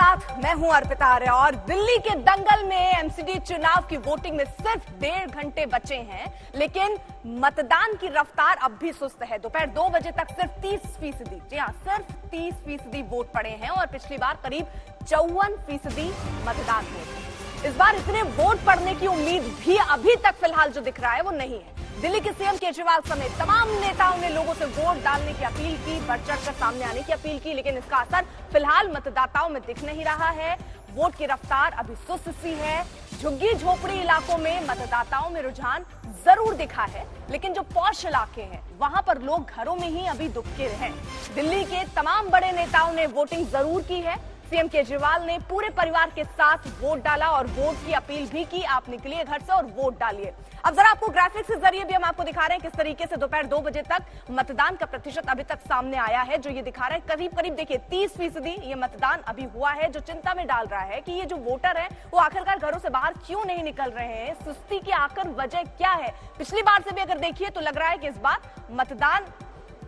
साथ मैं हूं अर्पिता आर्य और दिल्ली के दंगल में एमसीडी चुनाव की वोटिंग में सिर्फ 1.5 घंटे बचे हैं, लेकिन मतदान की रफ्तार अब भी सुस्त है। दोपहर 2 बजे तक सिर्फ 30%, जी हां, सिर्फ 30% वोट पड़े हैं और पिछली बार करीब 54% मतदान हुए। इस बार इतने वोट पड़ने की उम्मीद भी अभी तक फिलहाल जो दिख रहा है वो नहीं है। दिल्ली के सीएम केजरीवाल समेत तमाम नेताओं ने लोगों से वोट डालने की अपील की, बढ़ चढ़कर सामने आने की अपील की, लेकिन इसका असर फिलहाल मतदाताओं में दिख नहीं रहा है। वोट की रफ्तार अभी सुस्त सी है। झुग्गी झोपड़ी इलाकों में मतदाताओं में रुझान जरूर दिखा है, लेकिन जो पॉश इलाके हैं वहां पर लोग घरों में ही अभी दुबके हैं। दिल्ली के तमाम बड़े नेताओं ने वोटिंग जरूर की है। सीएम केजरीवाल ने पूरे परिवार के साथ वोट डाला और वोट की अपील भी की, आप निकलिए घर से और वोट डालिए। अब जरा आपको ग्राफिक्स के जरिए भी हम आपको दिखा रहे हैं किस तरीके से दोपहर 2 बजे तक मतदान का प्रतिशत अभी तक सामने आया है, जो ये दिखा रहा है करीब करीब देखिए 30% ये मतदान अभी हुआ है, जो चिंता में डाल रहा है कि ये जो वोटर है वो आखिरकार घरों से बाहर क्यों नहीं निकल रहे हैं, सुस्ती की आखिर वजह क्या है। पिछली बार से भी अगर देखिए तो लग रहा है कि इस बार मतदान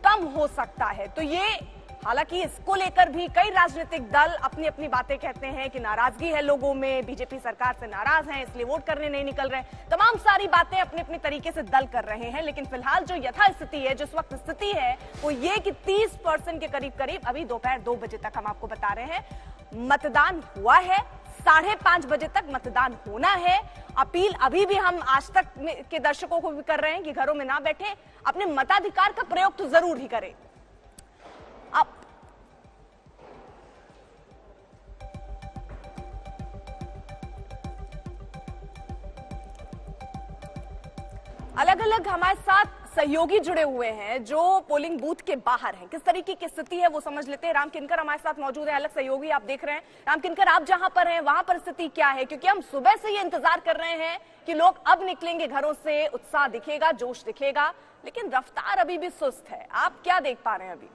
कम हो सकता है। तो ये हालांकि इसको लेकर भी कई राजनीतिक दल अपनी अपनी बातें कहते हैं कि नाराजगी है लोगों में, बीजेपी सरकार से नाराज हैं इसलिए वोट करने नहीं निकल रहे। तमाम सारी बातें अपने अपने तरीके से दल कर रहे हैं, लेकिन फिलहाल जो यथास्थिति है, जो इस वक्त स्थिति है वो ये कि 30% के करीब करीब अभी दोपहर 2 बजे तक हम आपको बता रहे हैं मतदान हुआ है। 5:30 बजे तक मतदान होना है। अपील अभी भी हम आज तक के दर्शकों को भी कर रहे हैं कि घरों में ना बैठे, अपने मताधिकार का प्रयोग तो जरूर ही करें। अब अलग अलग हमारे साथ सहयोगी जुड़े हुए हैं जो पोलिंग बूथ के बाहर हैं। किस तरीके की स्थिति है वो समझ लेते हैं। राम किनकर हमारे साथ मौजूद है, अलग सहयोगी आप देख रहे हैं। राम किनकर, आप जहां पर हैं वहां पर स्थिति क्या है? क्योंकि हम सुबह से ये इंतजार कर रहे हैं कि लोग अब निकलेंगे घरों से, उत्साह दिखेगा, जोश दिखेगा, लेकिन रफ्तार अभी भी सुस्त है। आप क्या देख पा रहे हैं अभी?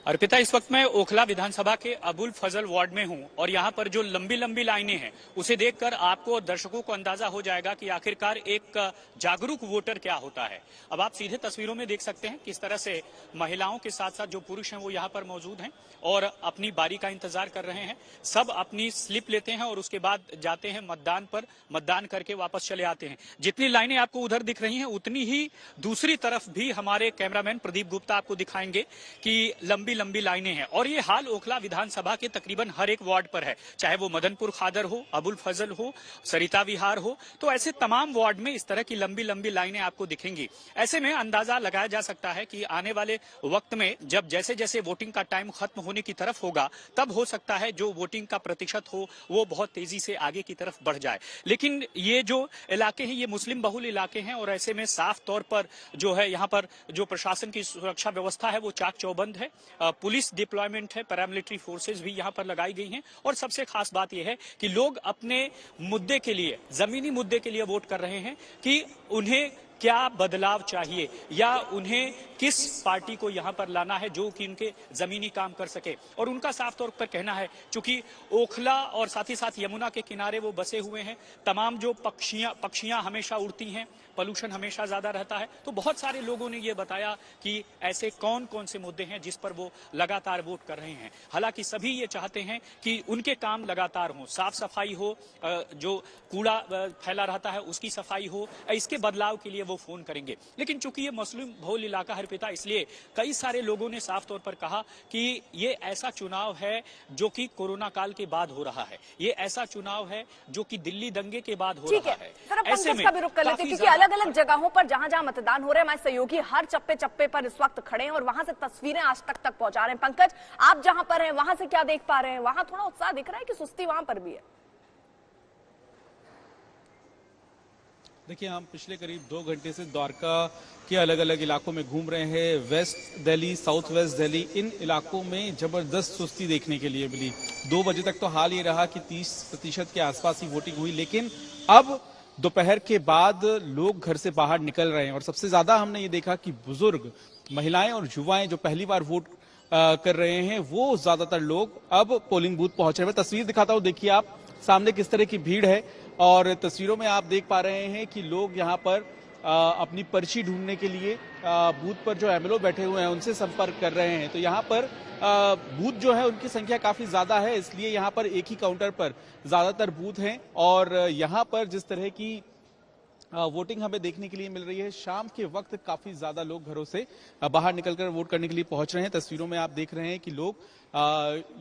अर्पिता, इस वक्त मैं ओखला विधानसभा के अबुल फजल वार्ड में हूं और यहां पर जो लंबी लंबी लाइनें हैं उसे देखकर आपको और दर्शकों को अंदाजा हो जाएगा कि आखिरकार एक जागरूक वोटर क्या होता है। अब आप सीधे तस्वीरों में देख सकते हैं किस तरह से महिलाओं के साथ साथ जो पुरुष हैं वो यहां पर मौजूद हैं और अपनी बारी का इंतजार कर रहे हैं। सब अपनी स्लिप लेते हैं और उसके बाद जाते हैं मतदान पर, मतदान करके वापस चले आते हैं। जितनी लाइनें आपको उधर दिख रही हैं उतनी ही दूसरी तरफ भी हमारे कैमरामैन प्रदीप गुप्ता आपको दिखाएंगे कि लंबी लाइनें हैं। और ये हाल ओखला विधानसभा के तकरीबन हर एक वार्ड पर है, चाहे वो मदनपुर खादर हो, अबुल फजल हो, सरिता विहार हो, तो ऐसे तमाम वार्ड में इस तरह की लंबी लाइनें आपको दिखेंगी। ऐसे में अंदाजा लगाया जा सकता है कि आने वाले वक्त में जब जैसे जैसे वोटिंग का टाइम खत्म होने की तरफ होगा तब हो सकता है जो वोटिंग का प्रतिशत हो वो बहुत तेजी से आगे की तरफ बढ़ जाए। लेकिन ये जो इलाके हैं ये मुस्लिम बहुल इलाके हैं और ऐसे में साफ तौर पर जो है यहाँ पर जो प्रशासन की सुरक्षा व्यवस्था है वो चाक चौबंद है। पुलिस डिप्लॉयमेंट है, पैरामिलिट्री फोर्सेस भी यहां पर लगाई गई हैं और सबसे खास बात यह है कि लोग अपने मुद्दे के लिए, जमीनी मुद्दे के लिए वोट कर रहे हैं कि उन्हें क्या बदलाव चाहिए या उन्हें किस पार्टी को यहां पर लाना है जो कि उनके जमीनी काम कर सके। और उनका साफ तौर पर कहना है, चूंकि ओखला और साथ ही साथ यमुना के किनारे वो बसे हुए हैं, तमाम जो पक्षियां हमेशा उड़ती हैं, पोल्यूशन हमेशा ज्यादा रहता है, तो बहुत सारे लोगों ने ये बताया कि ऐसे कौन कौन से मुद्दे हैं जिस पर वो लगातार वोट कर रहे हैं। हालांकि सभी ये चाहते हैं कि उनके काम लगातार हो, साफ सफाई हो, जो कूड़ा फैला रहता है उसकी सफाई हो, इसके बदलाव के लिए वो फोन करेंगे। लेकिन चूंकि ये मुस्लिम बहुल इलाका है अर्पिता, इसलिए कई सारे लोगों ने साफ तौर पर कहा कि ये ऐसा चुनाव है जो कि कोरोना काल के बाद हो रहा है, ये ऐसा चुनाव है जो कि दिल्ली दंगे के बाद हो रहा है। ऐसे में क्योंकि अलग अलग जगहों पर जहां जहां मतदान हो रहे हैं, हमारे सहयोगी हर चप्पे चप्पे पर इस वक्त खड़े हैं और वहां से तस्वीरें आज तक पहुंचा रहे हैं। पंकज, आप जहां पर हैं वहां से क्या देख पा रहे हैं? वहां थोड़ा उत्साह दिख रहा है कि सुस्ती वहां पर भी है? देखिए, हम पिछले करीब 2 घंटे से द्वारका के अलग अलग इलाकों में घूम रहे हैं। West Delhi, south west Delhi, इन इलाकों में जबरदस्त सुस्ती देखने के लिए मिली। 2 बजे तक तो हाल ये रहा कि 30% के आसपास ही वोटिंग हुई, लेकिन अब दोपहर के बाद लोग घर से बाहर निकल रहे हैं और सबसे ज्यादा हमने ये देखा कि बुजुर्ग, महिलाएं और युवाएं जो पहली बार वोट कर रहे हैं वो ज्यादातर लोग अब पोलिंग बूथ पहुंच रहे हैं। मैं तस्वीर दिखाता हूं, देखिए आप सामने किस तरह की भीड़ है और तस्वीरों में आप देख पा रहे हैं कि लोग यहाँ पर अपनी पर्ची ढूंढने के लिए बूथ पर जो एमएलओ बैठे हुए हैं उनसे संपर्क कर रहे हैं। तो यहाँ पर बूथ जो है उनकी संख्या काफी ज्यादा है, इसलिए यहाँ पर एक ही काउंटर पर ज्यादातर बूथ हैं। और यहाँ पर जिस तरह की वोटिंग हमें देखने के लिए मिल रही है, शाम के वक्त काफी ज्यादा लोग घरों से बाहर निकलकर वोट करने के लिए पहुंच रहे हैं। तस्वीरों में आप देख रहे हैं कि लोग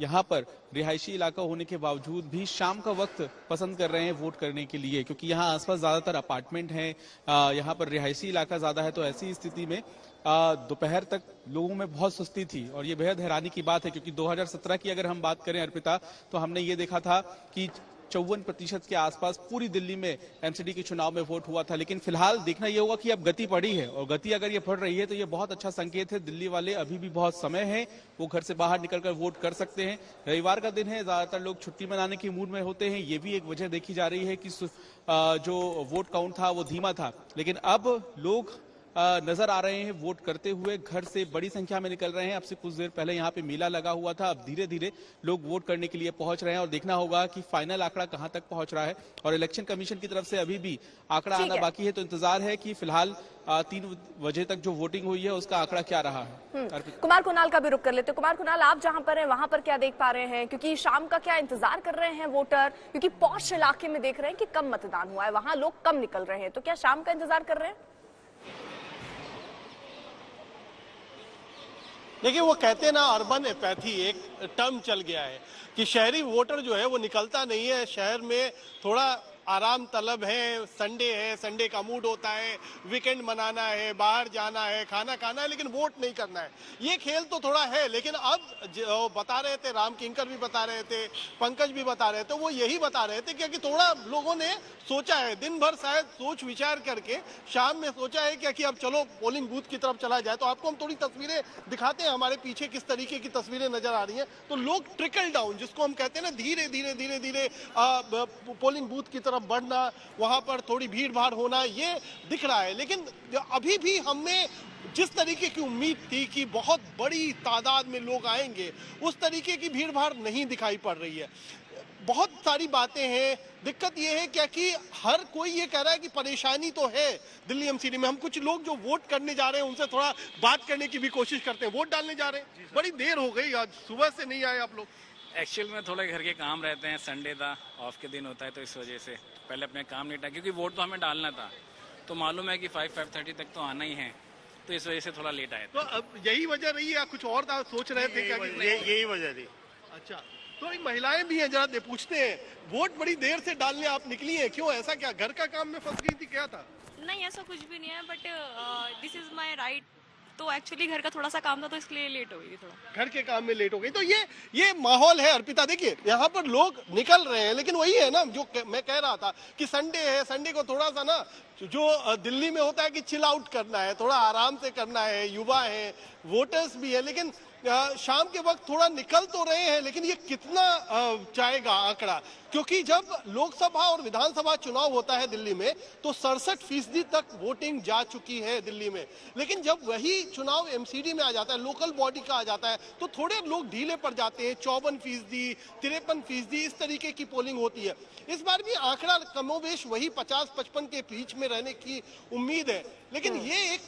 यहाँ पर रिहायशी इलाका होने के बावजूद भी शाम का वक्त पसंद कर रहे हैं वोट करने के लिए, क्योंकि यहाँ आसपास ज्यादातर अपार्टमेंट हैं, यहाँ पर रिहायशी इलाका ज्यादा है। तो ऐसी स्थिति में दोपहर तक लोगों में बहुत सुस्ती थी और ये बेहद हैरानी की बात है, क्योंकि 2017 की अगर हम बात करें अर्पिता, तो हमने ये देखा था कि 54% के आसपास पूरी दिल्ली में एमसीडी के चुनाव में वोट हुआ था। लेकिन फिलहाल देखना यह होगा कि अब गति बढ़ी है, और गति अगर ये बढ़ रही है तो ये बहुत अच्छा संकेत है। दिल्ली वाले अभी भी बहुत समय है, वो घर से बाहर निकलकर वोट कर सकते हैं। रविवार का दिन है, ज्यादातर लोग छुट्टी मनाने की मूड में होते हैं। ये भी एक वजह देखी जा रही है कि जो वोट काउंट था वो धीमा था, लेकिन अब लोग नजर आ रहे हैं वोट करते हुए, घर से बड़ी संख्या में निकल रहे हैं। अब से कुछ देर पहले यहाँ पे मेला लगा हुआ था, अब धीरे धीरे लोग वोट करने के लिए पहुंच रहे हैं। और देखना होगा कि फाइनल आंकड़ा कहां तक पहुंच रहा है। और इलेक्शन कमीशन की तरफ से अभी भी आंकड़ा आना बाकी है, तो इंतजार है कि फिलहाल 3 बजे तक जो वोटिंग हुई है उसका आंकड़ा क्या रहा है। कुमार कुणाल का भी रुख कर लेते। कुमार कुणाल, आप जहां पर हैं वहां पर क्या देख पा रहे हैं, क्योंकि शाम का क्या इंतजार कर रहे हैं वोटर, क्योंकि पॉश इलाके में देख रहे हैं कि कम मतदान हुआ है, वहां लोग कम निकल रहे हैं, तो क्या शाम का इंतजार कर रहे हैं? देखिए, वो कहते हैं ना, अर्बन एपैथी एक टर्म चल गया है कि शहरी वोटर जो है वो निकलता नहीं है। शहर में थोड़ा आराम तलब है, संडे का मूड होता है, वीकेंड मनाना है, बाहर जाना है, खाना खाना है, लेकिन वोट नहीं करना है। ये खेल तो थोड़ा है, लेकिन अब जो बता रहे थे, राम किंकर भी बता रहे थे, पंकज भी बता रहे थे, वो यही बता रहे थे क्योंकि थोड़ा लोगों ने सोचा है, दिन भर शायद सोच विचार करके शाम में सोचा है कि अब चलो पोलिंग बूथ की तरफ चला जाए। तो आपको हम थोड़ी तस्वीरें दिखाते हैं, हमारे पीछे किस तरीके की तस्वीरें नजर आ रही हैं। तो लोग ट्रिकल डाउन, जिसको हम कहते हैं ना, धीरे धीरे पोलिंग बूथ की तरफ बढ़ना, वहां पर थोड़ी भीड़ भाड़ होना, ये दिख रहा है। लेकिन अभी भी हमें जिस तरीके की उम्मीद थी कि बहुत बड़ी तादाद में लोग आएंगे, उस तरीके की भीड़ भाड़ नहीं दिखाई पड़ रही है। बहुत सारी बातें हैं। दिक्कत यह है क्या कि हर कोई ये कह रहा है कि परेशानी तो है दिल्ली एमसीडी में। हम कुछ लोग जो वोट करने जा रहे हैं उनसे थोड़ा बात करने की भी कोशिश करते हैं। वोट डालने जा रहे हैं, बड़ी देर हो गई, आज सुबह से नहीं आए आप लोग? एक्चुअल में थोड़े घर के काम रहते हैं, संडे था, ऑफ के दिन होता है, तो इस वजह से पहले अपने काम निपटा, क्योंकि वोट तो हमें डालना था, तो मालूम है कि 5-5:30 तक तो आना ही है, तो इस वजह से थोड़ा लेट आए। तो अब यही वजह रही या कुछ और सोच रहे थे क्या? यही वजह थी। अच्छा, तो महिलाएं भी हैं, जरा पूछते हैं, वोट बड़ी देर से डालने आप निकली हैं, क्यों? ऐसा क्या, घर का काम में फंस गई थी, क्या था? नहीं, ऐसा कुछ भी नहीं है, but this is my right. तो एक्चुअली घर का थोड़ा सा काम था, तो इसलिए लेट हो गई थोड़ा। घर के काम में लेट हो गई। तो ये माहौल है अर्पिता। देखिए, यहाँ पर लोग निकल रहे हैं, लेकिन वही है ना जो मैं कह रहा था कि संडे है, संडे को थोड़ा सा ना जो दिल्ली में होता है कि चिल आउट करना है, थोड़ा आराम से करना है, युवा है, वोटर्स भी है, लेकिन शाम के वक्त थोड़ा निकल तो रहे हैं, लेकिन ये कितना जाएगा आंकड़ा? क्योंकि जब लोकसभा और विधानसभा चुनाव होता है दिल्ली में, तो 67% तक वोटिंग जा चुकी है दिल्ली में। लेकिन जब वही चुनाव एमसीडी में आ जाता है, लोकल बॉडी का आ जाता है, तो थोड़े लोग ढीले पड़ जाते हैं। 54%, 53% इस तरीके की पोलिंग होती है। इस बार भी आंकड़ा कमोबेश वही 50-55 के बीच में रहने की उम्मीद है। लेकिन ये एक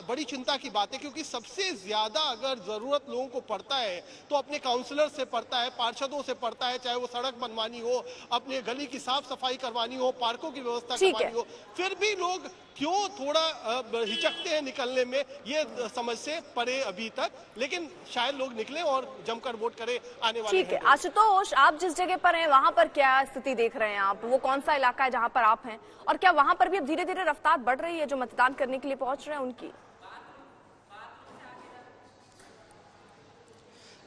बड़ी चिंता की बात है, क्योंकि सबसे ज्यादा अगर जरूरत लोगों को पड़ता है तो अपने काउंसलर से पड़ता है, पार्षदों से पड़ता है, चाहे वो सड़क बनवानी हो, अपने गली की साफ सफाई करवानी हो, पार्कों की व्यवस्था करवानी हो। फिर भी लोग क्यों थोड़ा हिचकते हैं निकलने में, ये समझ से परे अभी तक। लेकिन शायद लोग निकले और जमकर वोट करें आने वाले। ठीक है आशुतोष, आप जिस जगह पर हैं वहां पर क्या स्थिति देख रहे हैं आप? वो कौन सा इलाका है जहां पर आप हैं, और क्या वहां पर भी अब धीरे धीरे रफ्तार बढ़ रही है जो मतदान करने के लिए पहुंच रहे हैं उनकी?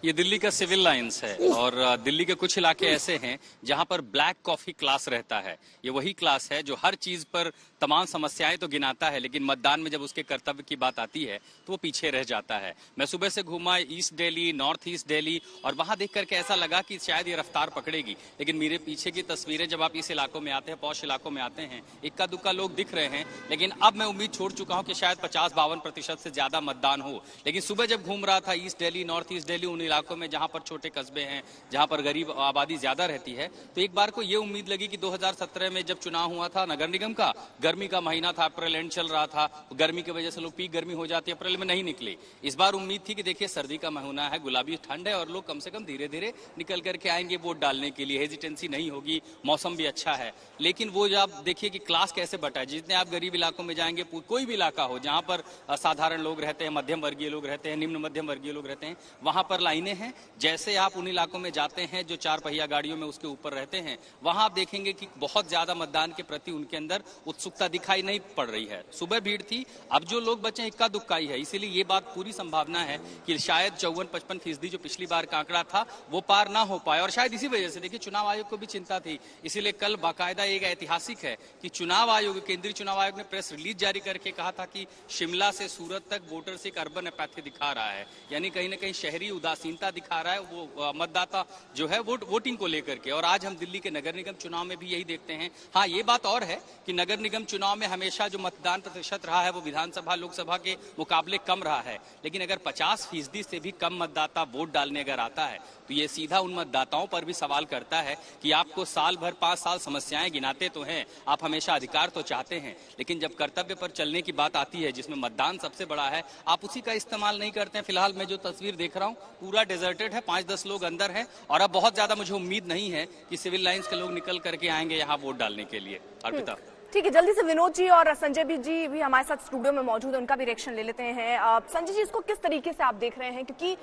ये दिल्ली का सिविल लाइंस है, और दिल्ली के कुछ इलाके ऐसे हैं जहां पर ब्लैक कॉफी क्लास रहता है। ये वही क्लास है जो हर चीज पर तमाम समस्याएं तो गिनाता है, लेकिन मतदान में जब उसके कर्तव्य की बात आती है तो वो पीछे रह जाता है। मैं सुबह से घूमा east Delhi, north east Delhi, और वहां देख करके ऐसा लगा कि शायद ये रफ्तार पकड़ेगी। लेकिन मेरे पीछे की तस्वीरें, जब आप इस इलाकों में आते हैं, पौष इलाकों में आते हैं, इक्का दुक्का लोग दिख रहे हैं। लेकिन अब मैं उम्मीद छोड़ चुका हूं कि शायद 50-52% से ज्यादा मतदान हो। लेकिन सुबह जब घूम रहा था east Delhi, north east Delhi, उन इलाकों में जहां पर छोटे कस्बे हैं, जहां पर गरीब आबादी ज्यादा रहती है, तो एक बार को ये उम्मीद लगी कि 2017 में जब चुनाव हुआ था नगर निगम का, गर्मी का महीना था, अप्रैल एंड चल रहा था, गर्मी की वजह से लोग पीक गर्मी हो जाती है, अप्रैल में नहीं निकले। इस बार उम्मीद थी कि देखिए सर्दी का महीना है, गुलाबी ठंड है और लोग कम से कम धीरे धीरे निकल करके आएंगे वोट डालने के लिए, हेजिटेंसी नहीं होगी, मौसम भी अच्छा है। लेकिन वो जब आप देखिए कि क्लास कैसे बटा है, जितने आप गरीब इलाकों में जाएंगे, कोई भी इलाका हो जहां पर साधारण लोग रहते हैं, मध्यम वर्गीय लोग रहते हैं, निम्न मध्यम वर्गीय लोग रहते हैं, वहां पर लाइनें हैं। जैसे आप उन इलाकों में जाते हैं जो 4 पहिया गाड़ियों में उसके ऊपर रहते हैं, वहां आप देखेंगे कि बहुत ज्यादा मतदान के प्रति उनके अंदर उत्सुकता दिखाई नहीं पड़ रही है। सुबह भीड़ थी, अब जो लोग बचे इक्का दुक्का ही है। इसीलिए ये बात पूरी संभावना है कि शायद 54-55% जो पिछली बार का आंकड़ा था वो पार ना हो पाए। और शायद इसी वजह से देखिए चुनाव आयोग को भी चिंता थी, इसीलिए कल बाकायदा एक ऐतिहासिक है कि चुनाव आयोग, केंद्रीय चुनाव आयोग ने प्रेस रिलीज जारी करके कहा था कि शिमला से सूरत तक वोटर्स एक अर्बन एपैथी दिखा रहा है, यानी कहीं ना कहीं शहरी उदासीनता दिखा रहा है वो मतदाता जो है वोटिंग को लेकर के। और आज हम दिल्ली के नगर निगम चुनाव में भी यही देखते हैं। हाँ, ये बात और है कि नगर निगम चुनाव में हमेशा जो मतदान प्रतिशत रहा है वो विधानसभा लोकसभा के मुकाबले कम रहा है, लेकिन अगर 50% से भी कम मतदाता वोट डालने अगर आता है तो ये सीधा उन मतदाताओं पर भी सवाल करता है कि आपको साल भर 5 साल समस्याएं गिनाते तो हैं, आप हमेशा अधिकार तो चाहते हैं, लेकिन जब कर्तव्य पर चलने की बात आती है जिसमें मतदान सबसे बड़ा है, आप उसी का इस्तेमाल नहीं करते हैं। फिलहाल मैं जो तस्वीर देख रहा हूँ पूरा डेजर्टेड है, 5-10 लोग अंदर हैं और अब बहुत ज्यादा मुझे उम्मीद नहीं है कि सिविल लाइंस के लोग निकल करके आएंगे यहाँ वोट डालने के लिए। अर्पिता, ठीक है, जल्दी से विनोद जी और संजय जी भी हमारे साथ स्टूडियो में मौजूद है, उनका भी रिएक्शन ले लेते हैं। संजय जी, इसको किस तरीके से आप देख रहे हैं, क्योंकि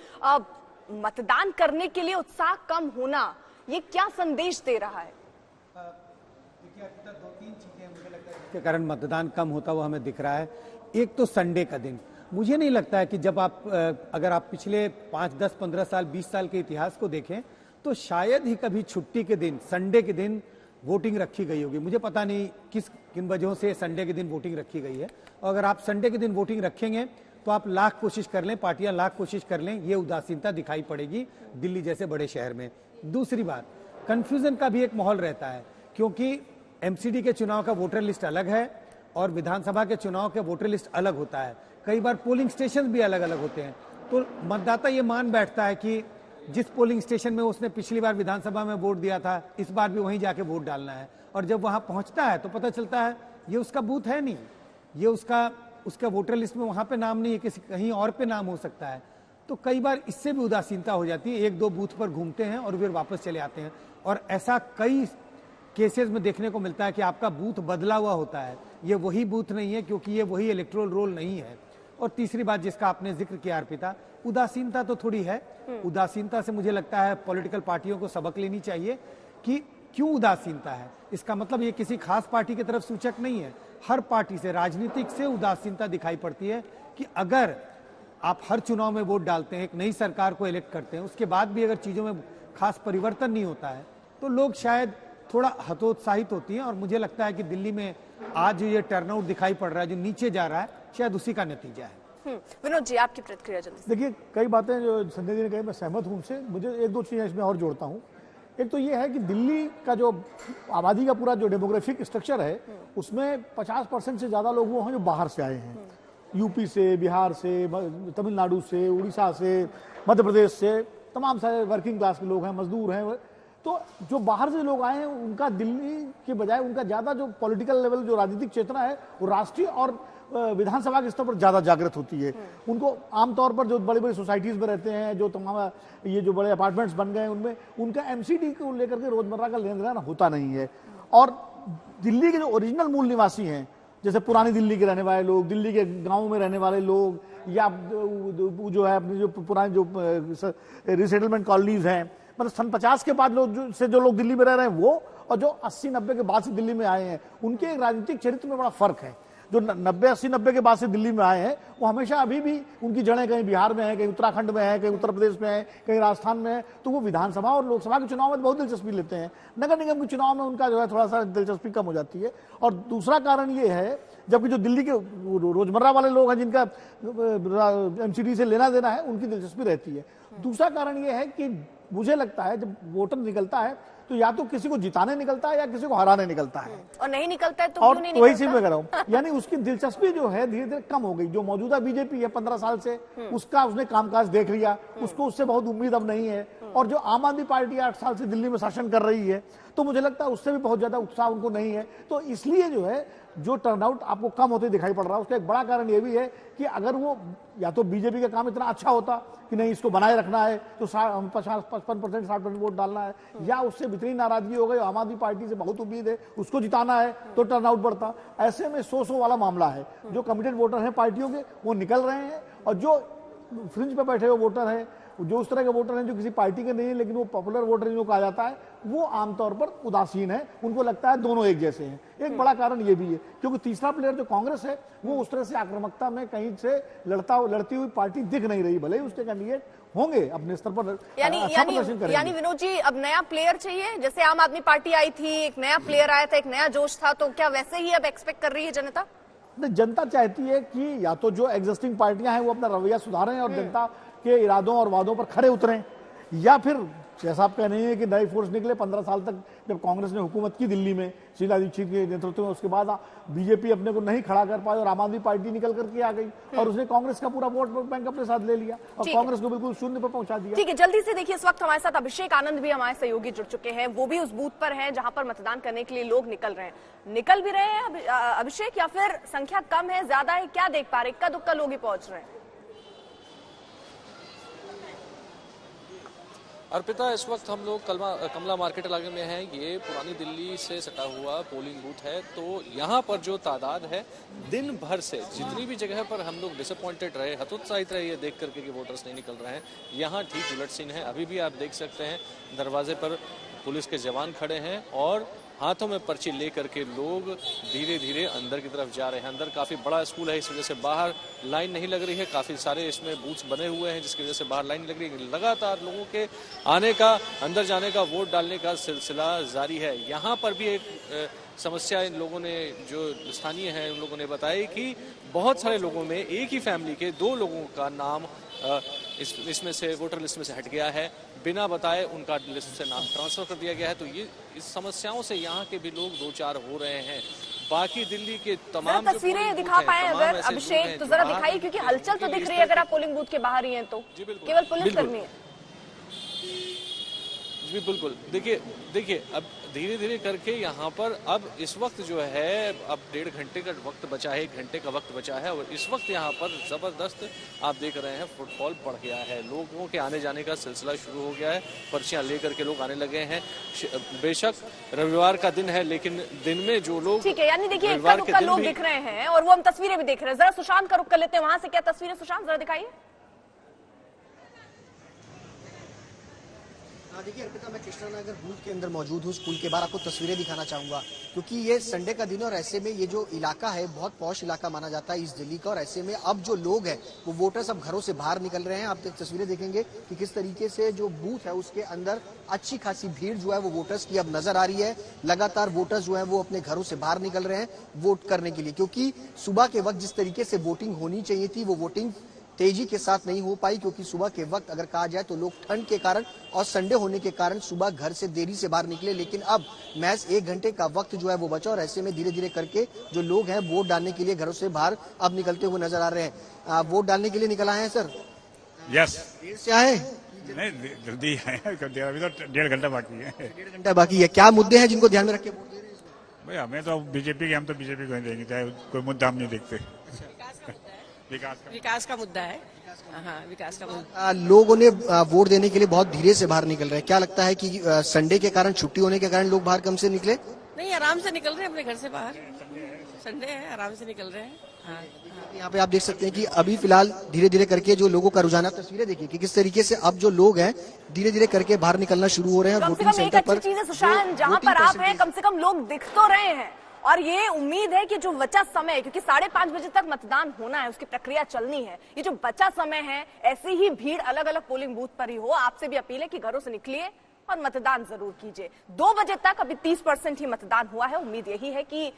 मतदान करने के लिए उत्साह कम होना ये क्या संदेश दे रहा है? देखिए, 2-3 चीजें मुझे लगता है इसके कारण मतदान कम होता हुआ हमें दिख रहा है। एक तो संडे का दिन, मुझे नहीं लगता है कि जब आप अगर आप पिछले 5, 10, 15 साल, 20 साल के इतिहास को देखें तो शायद ही कभी छुट्टी के दिन, संडे के दिन वोटिंग रखी गई होगी। मुझे पता नहीं किन वजहों से संडे के दिन वोटिंग रखी गई है। और अगर आप संडे के दिन वोटिंग रखेंगे तो आप लाख कोशिश कर लें, पार्टियां लाख कोशिश कर लें, ये उदासीनता दिखाई पड़ेगी दिल्ली जैसे बड़े शहर में। दूसरी बात, कंफ्यूजन का भी एक माहौल रहता है, क्योंकि एमसीडी के चुनाव का वोटर लिस्ट अलग है और विधानसभा के चुनाव का वोटर लिस्ट अलग होता है। कई बार पोलिंग स्टेशन भी अलग अलग होते हैं, तो मतदाता ये मान बैठता है कि जिस पोलिंग स्टेशन में उसने पिछली बार विधानसभा में वोट दिया था, इस बार भी वहीं जाके वोट डालना है। और जब वहां पहुंचता है तो पता चलता है ये उसका बूथ है नहीं, ये उसका वोटर लिस्ट में वहां पे नाम नहीं है, किसी कहीं और पे नाम हो सकता है। तो कई बार इससे भी उदासीनता हो जाती है, 1-2 बूथ पर घूमते हैं और फिर वापस चले आते हैं। और ऐसा कई केसेस में देखने को मिलता है कि आपका बूथ बदला हुआ होता है, ये वही बूथ नहीं है, क्योंकि ये वही इलेक्टोरल रोल नहीं है। और तीसरी बात जिसका आपने जिक्र किया अर्पिता, उदासीनता तो थोड़ी है। उदासीनता से मुझे लगता है पॉलिटिकल पार्टियों को सबक लेनी चाहिए कि क्यों उदासीनता है। इसका मतलब ये किसी खास पार्टी की तरफ सूचक नहीं है, हर पार्टी से, राजनीतिक से उदासीनता दिखाई पड़ती है कि अगर आप हर चुनाव में वोट डालते हैं, एक नई सरकार को इलेक्ट करते हैं, उसके बाद भी अगर चीजों में खास परिवर्तन नहीं होता है तो लोग शायद थोड़ा हतोत्साहित होती हैं। और मुझे लगता है कि दिल्ली में आज ये टर्नआउट दिखाई पड़ रहा है जो नीचे जा रहा है, शायद उसी का नतीजा है। विनोद जी, आपकी प्रतिक्रिया जल्दी से। देखिए, कई बातें जो संजय जी ने कही मैं सहमत हूं उनसे। मुझे 1-2 चीजें इसमें और जोड़ता हूं। एक तो ये है कि दिल्ली का जो आबादी का पूरा जो डेमोग्राफिक स्ट्रक्चर है उसमें 50% से ज्यादा लोग वो हैं जो बाहर से आए हैं, यूपी से, बिहार से, तमिलनाडु से, उड़ीसा से, मध्य प्रदेश से, तमाम सारे वर्किंग क्लास के लोग हैं, मजदूर हैं। तो जो बाहर से लोग आए हैं उनका दिल्ली के बजाय उनका ज्यादा जो पॉलिटिकल लेवल, जो राजनीतिक चेतना है वो राष्ट्रीय और विधानसभा के स्तर पर ज्यादा जागृत होती है। उनको आमतौर पर जो बड़ी बड़ी सोसाइटीज में रहते हैं, जो तमाम ये जो बड़े अपार्टमेंट्स बन गए हैं, उनमें उनका एमसीडी को लेकर के रोजमर्रा का लेन देन होता नहीं है। और दिल्ली के जो ओरिजिनल मूल निवासी हैं, जैसे पुरानी दिल्ली के रहने वाले लोग, दिल्ली के गाँव में रहने वाले लोग, या जो है अपनी जो पुरानी जो रिसेटलमेंट कॉलोनीज हैं, मतलब सन 50 के बाद जो लोग दिल्ली में रह रहे हैं वो, और जो 80-90 के बाद से दिल्ली में आए हैं, उनके एक राजनीतिक चरित्र में बड़ा फर्क है। जो 80-90 के बाद से दिल्ली में आए हैं वो हमेशा अभी भी उनकी जड़ें कहीं बिहार में है, कहीं उत्तराखंड में है, कहीं उत्तर प्रदेश में है, कहीं राजस्थान में है। तो वो विधानसभा और लोकसभा के चुनाव में बहुत दिलचस्पी लेते हैं, नगर निगम के चुनाव में उनका जो है थोड़ा सा दिलचस्पी कम हो जाती है। और दूसरा कारण ये है, जबकि जो दिल्ली के रोजमर्रा वाले लोग हैं जिनका एमसीडी से लेना देना है, उनकी दिलचस्पी रहती है। दूसरा कारण ये है कि मुझे लगता है जब वोटर निकलता है तो या तो किसी को जिताने निकलता है या किसी को हराने निकलता है, और नहीं निकलता है तो और क्यों नहीं वही निकलता? चीज मैं कह रहा हूँ। यानी उसकी दिलचस्पी जो है धीरे धीरे कम हो गई। जो मौजूदा बीजेपी है 15 साल से, उसका उसने कामकाज देख लिया, उसको उससे बहुत उम्मीद अब नहीं है। और जो आम आदमी पार्टी 8 साल से दिल्ली में शासन कर रही है, तो मुझे लगता है उससे भी बहुत ज्यादा उत्साह उनको नहीं है। तो इसलिए जो है जो टर्नआउट आपको कम होते दिखाई पड़ रहा है। उसका एक बड़ा कारण ये भी है कि अगर वो या तो बीजेपी का काम इतना अच्छा होता कि नहीं इसको बनाए रखना है तो 55% 60% वोट डालना है, या उससे इतनी नाराजगी हो गई, आम आदमी पार्टी से बहुत उम्मीद है उसको जिताना है तो टर्नआउट बढ़ता। ऐसे में 100 वाला मामला है। जो कमिटेड वोटर हैं पार्टियों के वो निकल रहे हैं, और जो फ्रिंज पे बैठे हुए वोटर हैं, जो उस तरह के वोटर हैं जो किसी पार्टी के नहीं है लेकिन वो पॉपुलर वोटर जिनको कहा जाता है, वो आमतौर पर उदासीन है। उनको लगता है दोनों एक जैसे हैं। एक बड़ा कारण ये भी है क्योंकि तीसरा प्लेयर जो कांग्रेस है वो उस तरह से आक्रामकता में कहीं से लड़ती हुई पार्टी दिख नहीं रही। भले ही उसके कैंडिडेट होंगे अपने स्तर पर, यानी विनोद जी अब नया प्लेयर चाहिए। जैसे आम आदमी पार्टी आई थी, एक नया प्लेयर आया था, एक नया जोश था, तो क्या वैसे ही अब एक्सपेक्ट कर रही है जनता? जनता चाहती है कि या तो जो एग्जिस्टिंग पार्टियां हैं वो अपना रवैया सुधारें और जनता के इरादों और वादों पर खरे उतरें, या फिर जैसा आप कह रहे हैं कि नई फोर्स निकले। 15 साल तक जब कांग्रेस ने हुकूमत की दिल्ली में शीला दीक्षित के नेतृत्व में, उसके बाद बीजेपी अपने को नहीं खड़ा कर पाई और आम आदमी पार्टी निकल करके आ गई और उसने कांग्रेस का पूरा वोट बैंक अपने साथ ले लिया और कांग्रेस को बिल्कुल शून्य पर पहुंचा दिया। ठीक है, जल्दी से देखिए, इस वक्त हमारे साथ अभिषेक आनंद भी हमारे सहयोगी जुड़ चुके हैं। वो भी उस बूथ पर हैं जहां पर मतदान करने के लिए लोग निकल रहे हैं। निकल भी रहे हैं अभिषेक, या फिर संख्या कम है, ज्यादा है, क्या देख पा रहे? इक्का दुक्का लोग ही पहुंच रहे हैं? अर्पिता, इस वक्त हम लोग कमला मार्केट इलाके में हैं। ये पुरानी दिल्ली से सटा हुआ पोलिंग बूथ है। तो यहाँ पर जो तादाद है, दिन भर से जितनी भी जगह पर हम लोग डिसअपॉइंटेड रहे, हतोत्साहित रहे ये देख करके कि वोटर्स नहीं निकल रहे हैं, यहाँ ठीक उलट सीन है। अभी भी आप देख सकते हैं दरवाजे पर पुलिस के जवान खड़े हैं और हाथों में पर्ची ले करके लोग धीरे धीरे अंदर की तरफ जा रहे हैं। अंदर काफी बड़ा स्कूल है, इस वजह से बाहर लाइन नहीं लग रही है। काफी सारे इसमें बूथ्स बने हुए हैं जिसकी वजह से बाहर लाइन लग रही है। लगातार लोगों के आने का, अंदर जाने का, वोट डालने का सिलसिला जारी है। यहाँ पर भी एक समस्या इन लोगों ने, जो स्थानीय हैं उन लोगों ने बताई कि बहुत सारे लोगों में एक ही फैमिली के 2 लोगों का नाम इसमें से वोटर लिस्ट में से हट गया है, बिना बताए उनका लिस्ट से नाम ट्रांसफर कर दिया गया है। तो ये इस समस्याओं से यहाँ के भी लोग 2-4 हो रहे हैं। बाकी दिल्ली के तमाम तस्वीरें दिखा पाए अगर अभिषेक तो जरा दिखाइए, क्योंकि हलचल तो दिख रही है अगर आप पोलिंग बूथ के बाहर ही हैं तो। केवल पुलिस कर्मी है जी, बिल्कुल। देखिए अब धीरे धीरे करके यहाँ पर अब इस वक्त जो है अब 1.5 घंटे का वक्त बचा है, 1 घंटे का वक्त बचा है और इस वक्त यहाँ पर जबरदस्त आप देख रहे हैं फुटफॉल बढ़ गया है। लोगों के आने जाने का सिलसिला शुरू हो गया है। पर्चियां लेकर के लोग आने लगे हैं। बेशक रविवार का दिन है लेकिन दिन में जो लोग, ठीक है, यानी देखिए इक्का दुक्का लोग दिख रहे हैं और वो हम तस्वीरें भी देख रहे हैं। जरा सुशांत का रुख कर लेते हैं, वहां से क्या तस्वीरें सुशांत जरा दिखाइए। देखिए अर्पिता, मैं कृष्णानगर बूथ के अंदर मौजूद हूँ। स्कूल के बाहर आपको तस्वीरें दिखाना चाहूंगा क्योंकि ये संडे का दिन है और ऐसे में ये जो इलाका है बहुत पॉश इलाका माना जाता है इस दिल्ली का। और ऐसे में अब जो लोग हैं वो वोटर्स अब घरों से बाहर निकल रहे हैं। आप तस्वीरें देखेंगे कि किस तरीके से जो बूथ है उसके अंदर अच्छी खासी भीड़ जो है वो वोटर्स की अब नजर आ रही है। लगातार वोटर्स जो है वो अपने घरों से बाहर निकल रहे हैं वोट करने के लिए, क्योंकि सुबह के वक्त जिस तरीके से वोटिंग होनी चाहिए थी वो वोटिंग तेजी के साथ नहीं हो पाई, क्योंकि सुबह के वक्त अगर कहा जाए तो लोग ठंड के कारण और संडे होने के कारण सुबह घर से देरी से बाहर निकले। लेकिन अब महज 1 घंटे का वक्त जो है वो बचा और ऐसे में धीरे धीरे करके जो लोग हैं वोट डालने के लिए घरों से बाहर अब निकलते हुए नजर आ रहे हैं। वोट डालने के लिए निकल आए हैं सर? यस। देर से आए? नहीं, जल्दी आए, अभी तो 1.5 घंटा बाकी है। 1.5 घंटा बाकी है। क्या मुद्दे हैं जिनको ध्यान में रख के वोट दे रहे हैं? भाई हमें तो बीजेपी के, हम तो बीजेपी को देंगे, चाहे कोई मुद्दा हम नहीं देखते। विकास का मुद्दा है। हाँ, विकास का मुद्दा। लोगों ने वोट देने के लिए बहुत धीरे से बाहर निकल रहे हैं। क्या लगता है कि संडे के कारण, छुट्टी होने के कारण लोग बाहर कम से निकले? नहीं, आराम से निकल रहे हैं अपने घर से बाहर। संडे है, आराम से निकल रहे हैं। हाँ। यहाँ पे आप देख सकते हैं कि अभी फिलहाल धीरे धीरे करके जो लोगों का रुझान, तस्वीरें देखिए कि किस तरीके से अब जो लोग हैं धीरे धीरे करके बाहर निकलना शुरू हो रहे हैं। वोटिंग सेंटर पर सुशांत जहाँ पर आप हैं कम से कम लोग दिख तो रहे हैं और ये उम्मीद है कि जो बचा समय है, क्योंकि 5:30 बजे तक मतदान होना है, उसकी प्रक्रिया चलनी है, ये जो बचा समय है ऐसी ही भीड़ अलग अलग पोलिंग बूथ पर ही हो। आपसे भी अपील है कि घरों से निकलिए और मतदान जरूर कीजिए। 2 बजे तक अभी 30% ही मतदान हुआ है। उम्मीद यही है कि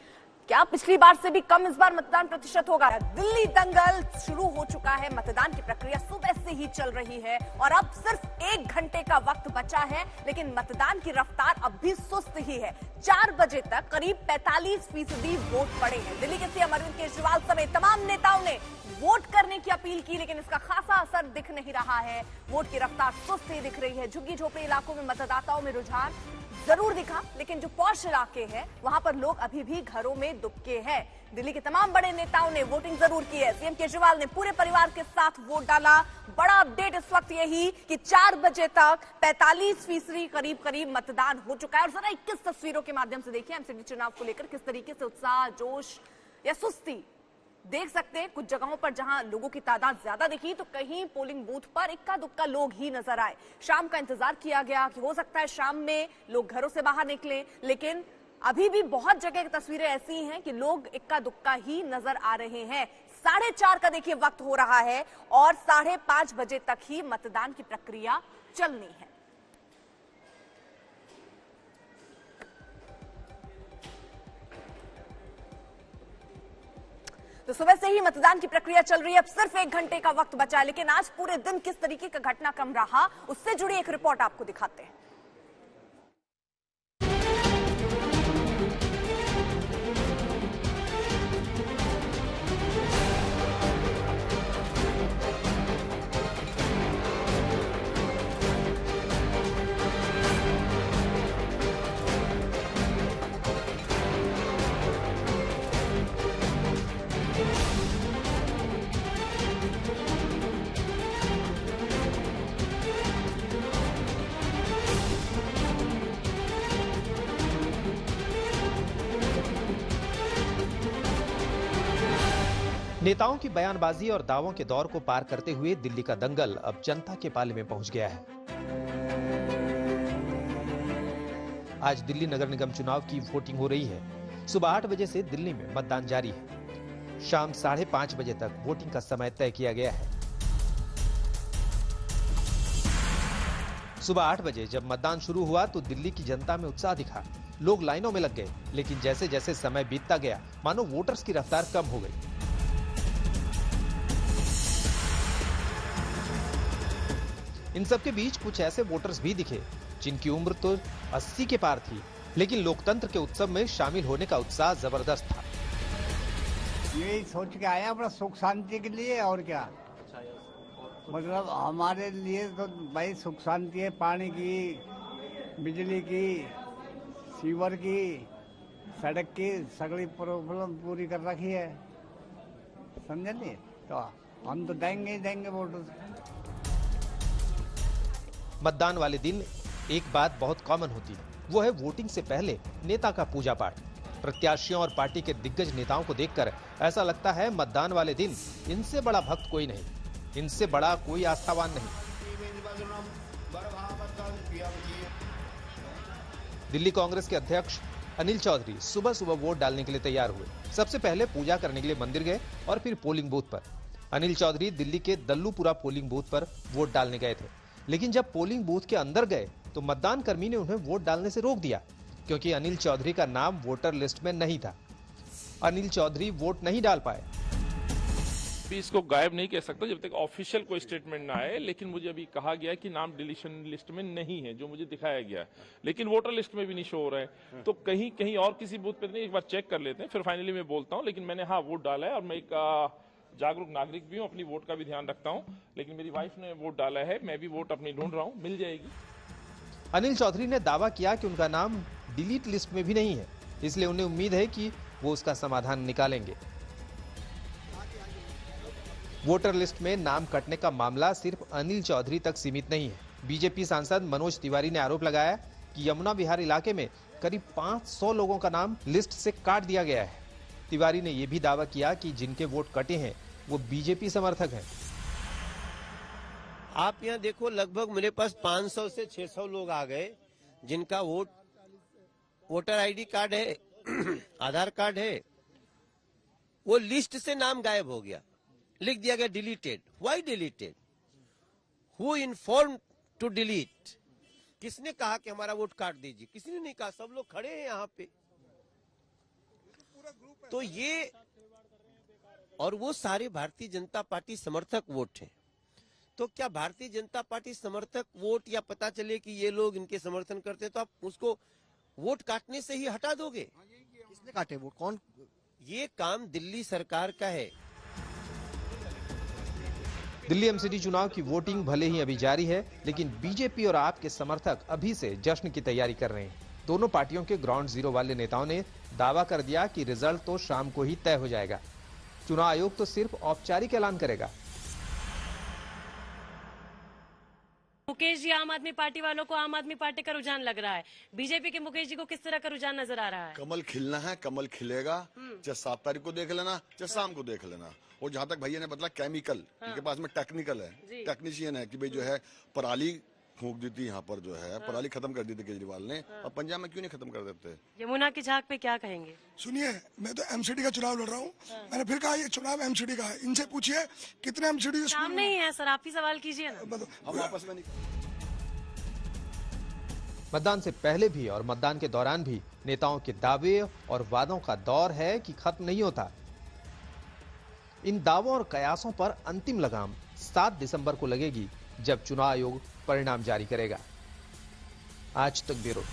क्या पिछली बार से भी कम इस बार मतदान प्रतिशत होगा। दिल्ली दंगल शुरू हो चुका है। मतदान की प्रक्रिया सुबह से से ही चल रही है और अब सिर्फ 1 घंटे का वक्त बचा है, लेकिन मतदान की रफ्तार अब भी सुस्त ही है। 4 बजे तक करीब 45% वोट पड़े हैं। दिल्ली के सीएम अरविंद केजरीवाल समेत तमाम नेताओं ने वोट करने की अपील की, लेकिन इसका खासा असर दिख नहीं रहा है। वोट की रफ्तार सुस्त ही दिख रही है। झुग्गी झोपड़ी इलाकों में मतदाताओं में रुझान जरूर दिखा, लेकिन जो पॉश इलाके हैं वहां पर लोग अभी भी घरों में दुबके हैं। दिल्ली के तमाम बड़े नेताओं ने वोटिंग जरूर की है। सीएम केजरीवाल ने पूरे परिवार के साथ वोट डाला। बड़ा अपडेट इस वक्त यही कि 4 बजे तक 45% करीब मतदान हो चुका है। और जरा 21 तस्वीरों के माध्यम से देखिए एमसीडी चुनाव को लेकर किस तरीके से उत्साह, जोश या सुस्ती देख सकते हैं। कुछ जगहों पर जहां लोगों की तादाद ज्यादा दिखी तो कहीं पोलिंग बूथ पर इक्का दुक्का लोग ही नजर आए। शाम का इंतजार किया गया कि हो सकता है शाम में लोग घरों से बाहर निकले, लेकिन अभी भी बहुत जगह की तस्वीरें ऐसी हैं कि लोग इक्का दुक्का ही नजर आ रहे हैं। 4:30 का देखिए वक्त हो रहा है और 5:30 बजे तक ही मतदान की प्रक्रिया चलनी है। तो सुबह से ही मतदान की प्रक्रिया चल रही है। अब सिर्फ 1 घंटे का वक्त बचा है, लेकिन आज पूरे दिन किस तरीके का घटनाक्रम रहा उससे जुड़ी एक रिपोर्ट आपको दिखाते हैं। नेताओं की बयानबाजी और दावों के दौर को पार करते हुए दिल्ली का दंगल अब जनता के पाले में पहुंच गया है। आज दिल्ली नगर निगम चुनाव की वोटिंग हो रही है। सुबह 8 बजे से दिल्ली में मतदान जारी है। शाम 5:30 बजे तक वोटिंग का समय तय किया गया है। सुबह 8 बजे जब मतदान शुरू हुआ तो दिल्ली की जनता में उत्साह दिखा। लोग लाइनों में लग गए, लेकिन जैसे जैसे समय बीतता गया मानो वोटर्स की रफ्तार कम हो गई। इन सबके बीच कुछ ऐसे वोटर्स भी दिखे जिनकी उम्र तो 80 के पार थी, लेकिन लोकतंत्र के उत्सव में शामिल होने का उत्साह जबरदस्त था। यही सोच के आया अपना सुख शांति के लिए, और क्या मतलब हमारे लिए तो भाई सुख शांति है। पानी की, बिजली की, सीवर की, सड़क की सगली प्रॉब्लम पूरी कर रखी है, समझ लिए। तो हम तो देंगे ही देंगे वोट। मतदान वाले दिन एक बात बहुत कॉमन होती है, वो है वोटिंग से पहले नेता का पूजा पाठ। प्रत्याशियों और पार्टी के दिग्गज नेताओं को देखकर ऐसा लगता है मतदान वाले दिन इनसे बड़ा भक्त कोई नहीं, इनसे बड़ा कोई आस्थावान नहीं। दिल्ली कांग्रेस के अध्यक्ष अनिल चौधरी सुबह सुबह वोट डालने के लिए तैयार हुए। सबसे पहले पूजा करने के लिए मंदिर गए और फिर पोलिंग बूथ पर। अनिल चौधरी दिल्ली के दल्लूपुरा पोलिंग बूथ पर वोट डालने गए थे, लेकिन जब पोलिंग बूथ के अंदर गए तो मतदान कर्मी ने उन्हें वोट डालने से रोक दिया, क्योंकि अनिल चौधरी का नाम वोटर लिस्ट में नहीं था। अनिल चौधरी वोट नहीं डाल पाए। इसको गायब नहीं कह सकता जब तक ऑफिशियल कोई स्टेटमेंट ना आए, लेकिन मुझे अभी कहा गया कि नाम डिलीशन लिस्ट में नहीं है, जो मुझे दिखाया गया, लेकिन वोटर लिस्ट में भी नहीं शो हो रहा है। तो कहीं कहीं और किसी बूथ पे नहीं, एक बार चेक कर लेते हैं, फिर फाइनली मैं बोलता हूँ। लेकिन मैंने वोट डाला है और मैं एक जागरूक नागरिक भी हूँ, अपनी वोट का भी ध्यान रखता हूँ। लेकिन मेरी वाइफ ने वोट डाला है, मैं भी वोट अपनी ढूंढ रहा हूँ, मिल जाएगी। अनिल चौधरी ने दावा किया कि उनका नाम डिलीट लिस्ट में भी नहीं है, इसलिए उन्हें उम्मीद है कि वो उसका समाधान निकालेंगे। वोटर लिस्ट में नाम कटने का मामला सिर्फ अनिल चौधरी तक सीमित नहीं है। बीजेपी सांसद मनोज तिवारी ने आरोप लगाया कि यमुना विहार इलाके में करीब 500 लोगों का नाम लिस्ट से काट दिया गया है। तिवारी ने यह भी दावा किया कि जिनके वोट कटे हैं वो बीजेपी समर्थक हैं। आप यहाँ देखो, लगभग मेरे पास 500 से 600 लोग आ गए जिनका वोटर आईडी कार्ड है, आधार कार्ड है, वो लिस्ट से नाम गायब हो गया, लिख दिया गया deleted. Why deleted? Who inform to delete? किसने कहा कि हमारा वोट काट दीजिए? किसी ने नहीं कहा, सब लोग खड़े हैं यहाँ पे। तो ये, और वो सारे भारतीय जनता पार्टी समर्थक वोट हैं। तो क्या भारतीय जनता पार्टी समर्थक वोट या पता चले कि ये लोग इनके समर्थन करते तो आप उसको वोट काटने से ही हटा दोगे? किसने काटे वोट? कौन? ये काम दिल्ली सरकार का है। दिल्ली एमसीडी चुनाव की वोटिंग भले ही अभी जारी है, लेकिन बीजेपी और आप के समर्थक अभी से जश्न की तैयारी कर रहे हैं। दोनों पार्टियों के ग्राउंड जीरो वाले नेताओं ने दावा कर दिया कि रिजल्ट तो शाम को ही तय हो जाएगा। चुनाव आयोग तो सिर्फ औपचारिक ऐलान करेगा। मुकेश जी, आम आदमी पार्टी वालों को आम आदमी पार्टी का रुझान लग रहा है, बीजेपी के मुकेश जी को किस तरह का रुझान नजर आ रहा है? कमल खिलना है, कमल खिलेगा, चाहे 7 तारीख को देख लेना, चाहे शाम को देख लेना। और जहाँ तक भैया ने बतला केमिकल, इनके पास में टेक्निकल है, टेक्नीशियन है कि भाई जो है पराली फूंक दी थी यहाँ पर, जो है पराली खत्म कर दी थी केजरीवाल ने, और पंजाब में क्यों नहीं खत्म कर देते? यमुना की झांक पे क्या कहेंगे? सुनिए, मैं तो एमसीडी का चुनाव लड़ रहा हूँ। मैंने फिर कहा ये चुनाव एमसीडी का है। इनसे पूछिए कितने एमसीडी सामने ही है सर, आप ही सवाल कीजिए ना। हम आपस में नहीं। मतदान से पहले भी और मतदान के दौरान भी नेताओं के दावे और वादों का दौर है कि खत्म नहीं होता। इन दावों और कयासों पर अंतिम लगाम 7 दिसंबर को लगेगी, जब चुनाव आयोग परिणाम जारी करेगा। आज तक ब्यूरो।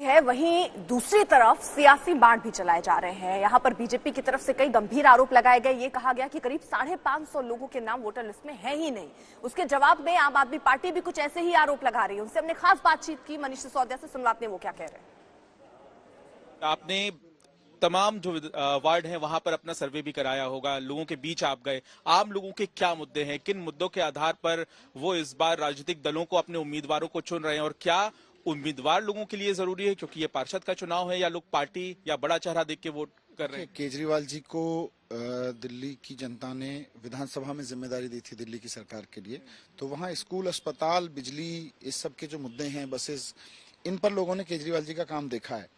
है वहीं दूसरी तरफ सियासी बाढ़ भी चलाए जा रहे हैं। यहां पर बीजेपी की तरफ से कई गंभीर आरोप लगाए गए। ये कहा गया कि करीब 550 लोगों के नाम वोटर लिस्ट में है ही नहीं। उसके जवाब में आम आदमी पार्टी भी कुछ ऐसे ही आरोप लगा रही है। उनसे हमने खास बातचीत की मनीष सिसोदिया से, सुनवाते हैं वो क्या कह रहे हैं। आपने तमाम जो वार्ड हैं वहां पर अपना सर्वे भी कराया होगा, लोगों के बीच आप गए, आम लोगों के क्या मुद्दे हैं, किन मुद्दों के आधार पर वो इस बार राजनीतिक दलों को, अपने उम्मीदवारों को चुन रहे हैं, और क्या उम्मीदवार लोगों के लिए जरूरी है क्योंकि ये पार्षद का चुनाव है, या लोग पार्टी या बड़ा चेहरा देख के वोट कर रहे हैं? केजरीवाल जी को दिल्ली की जनता ने विधानसभा में जिम्मेदारी दी थी दिल्ली की सरकार के लिए, तो वहाँ स्कूल, अस्पताल, बिजली, इस सब के जो मुद्दे हैं, बसेस, इन पर लोगों ने केजरीवाल जी का काम देखा है।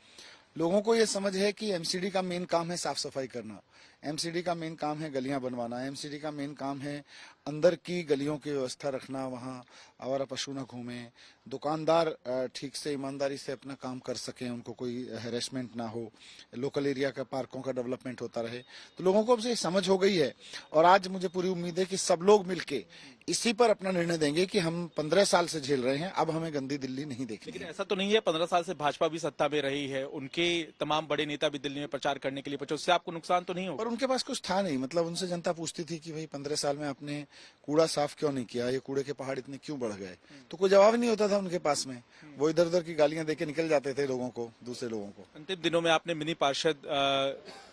लोगों को ये समझ है कि एमसीडी का मेन काम है साफ सफाई करना, एमसीडी का मेन काम है गलियां बनवाना, एमसीडी का मेन काम है अंदर की गलियों की व्यवस्था रखना, वहाँ आवारा पशु न घूमे, दुकानदार ठीक से ईमानदारी से अपना काम कर सकें, उनको कोई हैरेसमेंट ना हो, लोकल एरिया का पार्कों का डेवलपमेंट होता रहे। तो लोगों को अब से समझ हो गई है, और आज मुझे पूरी उम्मीद है कि सब लोग मिलके इसी पर अपना निर्णय देंगे कि हम 15 साल से झेल रहे हैं, अब हमें गंदी दिल्ली नहीं देखनी। लेकिन ऐसा तो नहीं है, 15 साल से भाजपा भी सत्ता में रही है, उनके तमाम बड़े नेता भी दिल्ली में प्रचार करने के लिए पहुंचे, उससे आपको नुकसान तो नहीं होगा? पर उनके पास कुछ था नहीं, मतलब उनसे जनता पूछती थी कि भाई 15 साल में आपने कूड़ा साफ क्यों नहीं किया, ये कूड़े के पहाड़ इतने क्यों बढ़ गए, तो कोई जवाब नहीं होता था उनके पास में। वो इधर उधर की गालियां देके निकल जाते थे लोगों को, दूसरे लोगों को। अंतिम दिनों में आपने मिनी पार्षद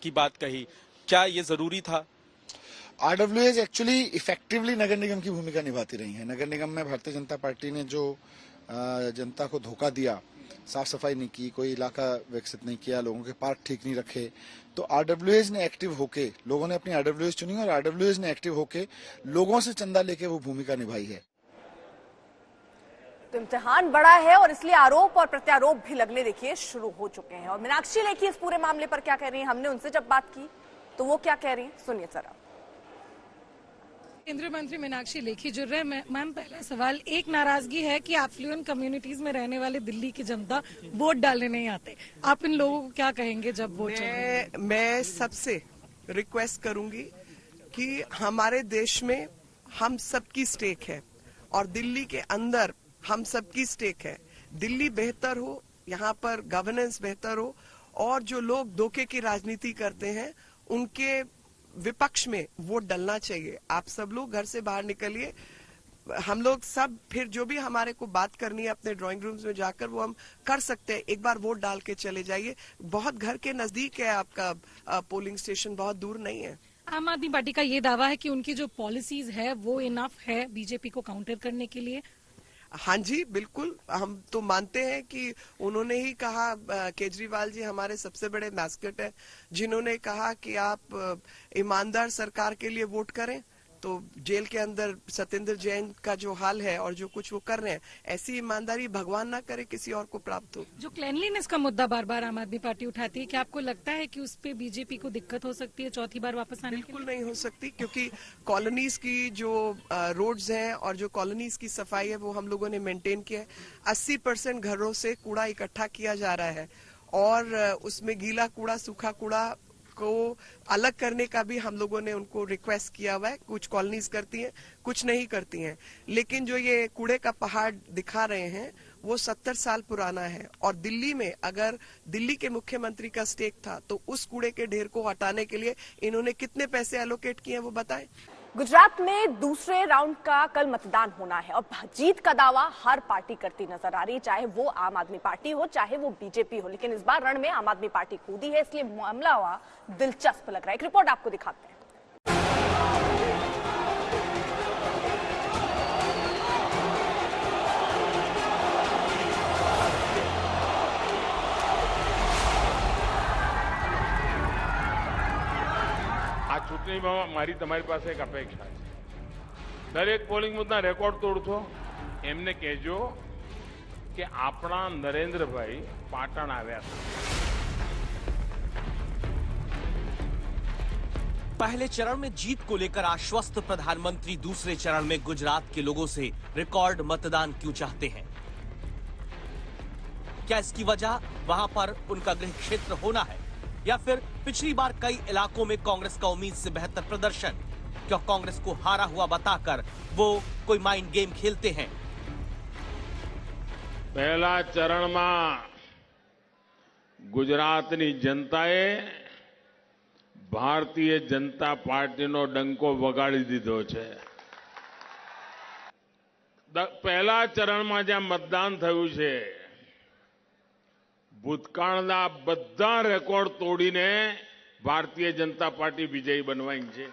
की बात कही, क्या ये जरूरी था? आरडब्ल्यूएस एक्चुअली इफेक्टिवली नगर निगम की भूमिका निभाती रही है। नगर निगम में भारतीय जनता पार्टी ने जो जनता को धोखा दिया, साफ सफाई नहीं की, कोई इलाका विकसित नहीं किया, लोगों के पार्क ठीक नहीं रखे, तो आरडब्ल्यूएस ने एक्टिव होके, लोगों ने अपनी आरडब्ल्यूएस चुनी और आरडब्ल्यूएस ने एक्टिव होके लोगों से चंदा लेके वो भूमिका निभाई है। तो इम्तिहान बड़ा है और इसलिए आरोप और प्रत्यारोप भी लगने देखिए शुरू हो चुके हैं। और मीनाक्षी लेखी इस पूरे मामले पर क्या कह रही है, हमने उनसे जब बात की तो वो क्या कह रही है, सुनिए जरा। केंद्रीय मंत्री मीनाक्षी लेखी जुड़ रहे हैं। मैम, पहला सवाल, एक नाराजगी है कि एफ्लुएंट कम्युनिटीज में रहने वाले दिल्ली की जनता वोट डालने नहीं आते, आप इन लोगों को क्या कहेंगे जब वोट? मैं सबसे रिक्वेस्ट करूंगी कि हमारे देश में हम सबकी स्टेक है और दिल्ली के अंदर हम सबकी स्टेक है। दिल्ली बेहतर हो, यहाँ पर गवर्नेंस बेहतर हो, और जो लोग धोखे की राजनीति करते हैं उनके विपक्ष में वोट डालना चाहिए। आप सब लोग घर से बाहर निकलिए, हम लोग सब फिर जो भी हमारे को बात करनी है अपने ड्राइंग रूम्स में जाकर वो हम कर सकते हैं। एक बार वोट डाल के चले जाइए, बहुत घर के नजदीक है आपका पोलिंग स्टेशन, बहुत दूर नहीं है। आम आदमी पार्टी का ये दावा है कि उनकी जो पॉलिसीज है वो इनफ है बीजेपी को काउंटर करने के लिए। हाँ जी, बिल्कुल, हम तो मानते हैं कि उन्होंने ही कहा, केजरीवाल जी हमारे सबसे बड़े मैस्केट है, जिन्होंने कहा कि आप ईमानदार सरकार के लिए वोट करें। तो जेल के अंदर सत्येंद्र जैन का जो हाल है और जो कुछ वो कर रहे हैं, ऐसी ईमानदारी भगवान ना करे किसी और को प्राप्त हो। जो क्लीनलीनेस का मुद्दा बार बार आम आदमी पार्टी उठाती है, क्या आपको लगता है कि उस पे बीजेपी को दिक्कत हो सकती है चौथी बार वापस आने? बिल्कुल नहीं हो सकती, क्योंकि कॉलोनीज की जो रोड्स हैं और जो कॉलोनीज की सफाई है वो हम लोगों ने मेंटेन किया है। 80% घरों से कूड़ा इकट्ठा किया जा रहा है और उसमें गीला कूड़ा, सूखा कूड़ा को अलग करने का भी हम लोगों ने उनको रिक्वेस्ट किया हुआ है। कुछ कॉलोनीज करती हैं, कुछ नहीं करती हैं, लेकिन जो ये कूड़े का पहाड़ दिखा रहे हैं वो 70 साल पुराना है। और दिल्ली में अगर दिल्ली के मुख्यमंत्री का स्टेक था तो उस कूड़े के ढेर को हटाने के लिए इन्होंने कितने पैसे एलोकेट किए हैं वो बताएं। गुजरात में दूसरे राउंड का कल मतदान होना है और जीत का दावा हर पार्टी करती नजर आ रही है, चाहे वो आम आदमी पार्टी हो चाहे वो बीजेपी हो। लेकिन इस बार रण में आम आदमी पार्टी कूदी है, इसलिए मामला हुआ दिलचस्प लग रहा है। एक रिपोर्ट आपको दिखाते हैं। આ ચૂંટણીમાં મારી તમારી પાસે એક અપેક્ષા છે, દરેક પોલિંગ બૂથના રેકોર્ડ તોડશો એમને કહેજો કે આપણા નરેન્દ્રભાઈ પાટણ આવ્યા હતા। पहले चरण में जीत को लेकर आश्वस्त प्रधानमंत्री दूसरे चरण में गुजरात के लोगों से रिकॉर्ड मतदान क्यों चाहते हैं? क्या इसकी वजह वहां पर उनका गृह क्षेत्र होना है या फिर पिछली बार कई इलाकों में कांग्रेस का उम्मीद से बेहतर प्रदर्शन? क्या कांग्रेस को हारा हुआ बताकर वो कोई माइंड गेम खेलते हैं? पहला चरण में गुजरातनी जनताए भारतीय जनता पार्टीनो डंको वगाड़ी दीधो छे। पहला चरण में ज्यां मतदान थयुं छे भूतकाळना बधा रेकॉर्ड तोड़ीने भारतीय जनता पार्टी विजयी बनवाई छे।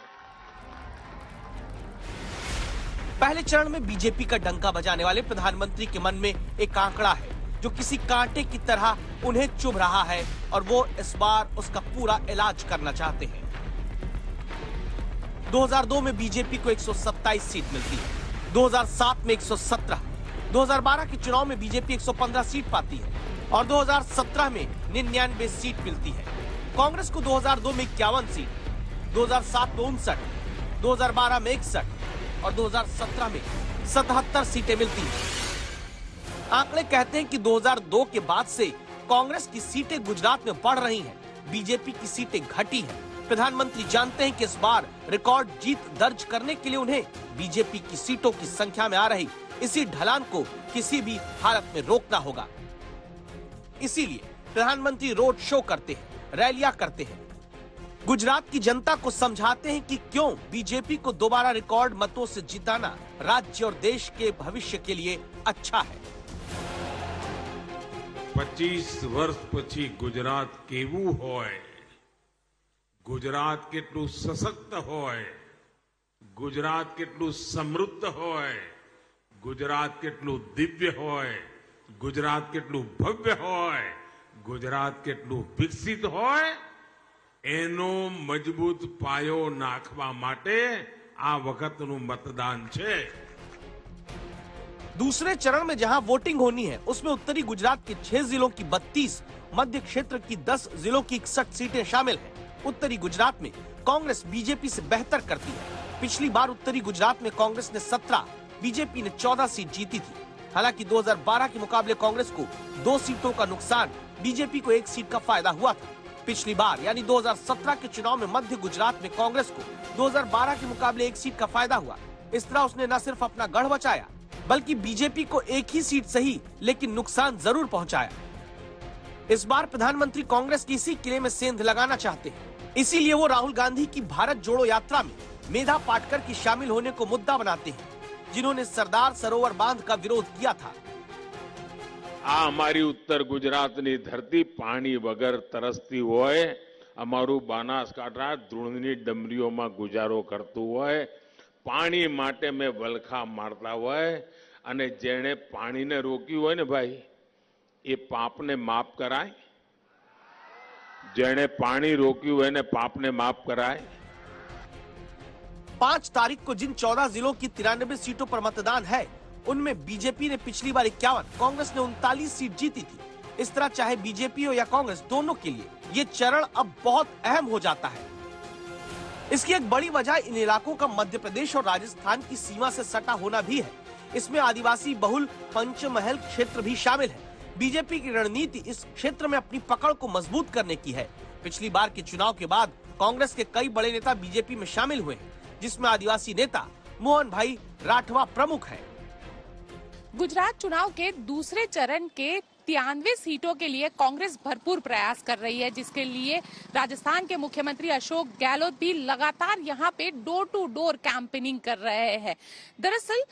पहले चरण में बीजेपी का डंका बजाने वाले प्रधानमंत्री के मन में एक आंकड़ा है जो किसी कांटे की तरह उन्हें चुभ रहा है और वो इस बार उसका पूरा इलाज करना चाहते हैं। 2002 में बीजेपी को 127 सीट मिलती है, 2007 में 117, 2012 के चुनाव में बीजेपी 115 सीट पाती है और 2017 में 99 सीट मिलती है। कांग्रेस को 2002 में 51 सीट, 2007 में 59, 2012 में 61 और 2017 में 77 सीटें मिलती हैं। आंकड़े कहते हैं कि 2002 के बाद से कांग्रेस की सीटें गुजरात में बढ़ रही हैं, बीजेपी की सीटें घटी हैं। प्रधानमंत्री जानते हैं कि इस बार रिकॉर्ड जीत दर्ज करने के लिए उन्हें बीजेपी की सीटों की संख्या में आ रही इसी ढलान को किसी भी हालत में रोकना होगा। इसीलिए प्रधानमंत्री रोड शो करते हैं, रैलियां करते हैं, गुजरात की जनता को समझाते हैं कि क्यों बीजेपी को दोबारा रिकॉर्ड मतों से जिताना राज्य और देश के भविष्य के लिए अच्छा है। 25 વર્ષ પછી ગુજરાત કેવું હોય, ગુજરાત કેટલું સશક્ત હોય, ગુજરાત કેટલું સમૃદ્ધ હોય, ગુજરાત કેટલું દિવ્ય હોય, ગુજરાત કેટલું ભવ્ય હોય, ગુજરાત કેટલું વિકસિત હોય, એનો મજબૂત પાયો નાખવા માટે આ વખતનું મતદાન છે। दूसरे चरण में जहां वोटिंग होनी है उसमें उत्तरी गुजरात के 6 जिलों की 32, मध्य क्षेत्र की 10 जिलों की 61 सीटें शामिल हैं। उत्तरी गुजरात में कांग्रेस बीजेपी से बेहतर करती है। पिछली बार उत्तरी गुजरात में कांग्रेस ने 17, बीजेपी ने 14 सीट जीती थी। हालांकि 2012 के मुकाबले कांग्रेस को 2 सीटों का नुकसान, बीजेपी को 1 सीट का फायदा हुआ था। पिछली बार यानी 2017 के चुनाव में मध्य गुजरात में कांग्रेस को 2012 के मुकाबले 1 सीट का फायदा हुआ। इस तरह उसने न सिर्फ अपना गढ़ बचाया बल्कि बीजेपी को 1 ही सीट सही लेकिन नुकसान जरूर पहुंचाया। इस बार प्रधानमंत्री कांग्रेस की इसी किले में सेंध लगाना चाहते हैं। इसीलिए वो राहुल गांधी की भारत जोड़ो यात्रा में मेधा पाटकर की शामिल होने को मुद्दा बनाते हैं, जिन्होंने सरदार सरोवर बांध का विरोध किया था। आ हमारी उत्तर गुजरातनी धरती पानी वगर तरसती होय, अमारू बनासकांठा धूळनी डमरीओमां गुजारो करतुं होय, पाणी माटे में वलखा मारता होय अने जेणे पाणीने रोक्युं होय ने भाई ए पापने माफ कराय। जेणे पाणी रोक्युं होय ने पापने माफ कराय। 5 तारीख को जिन 14 जिलों की 93 सीटों पर मतदान है उनमें बीजेपी ने पिछली बार 51, कांग्रेस ने 39 सीट जीती थी। इस तरह चाहे बीजेपी हो या कांग्रेस, दोनों के लिए ये चरण अब बहुत अहम हो जाता है। इसकी एक बड़ी वजह इन इलाकों का मध्य प्रदेश और राजस्थान की सीमा से सटा होना भी है। इसमें आदिवासी बहुल पंचमहल क्षेत्र भी शामिल है। बीजेपी की रणनीति इस क्षेत्र में अपनी पकड़ को मजबूत करने की है। पिछली बार के चुनाव के बाद कांग्रेस के कई बड़े नेता बीजेपी में शामिल हुए हैं, जिसमें आदिवासी नेता मोहन भाई राठवा प्रमुख है। गुजरात चुनाव के दूसरे चरण के 93 सीटों के लिए कांग्रेस भरपूर प्रयास कर रही है, जिसके लिए राजस्थान के मुख्यमंत्री अशोक गहलोत भी लगातार यहां पे डोर टू डोर कैंपेनिंग कर रहे हैं। दरअसल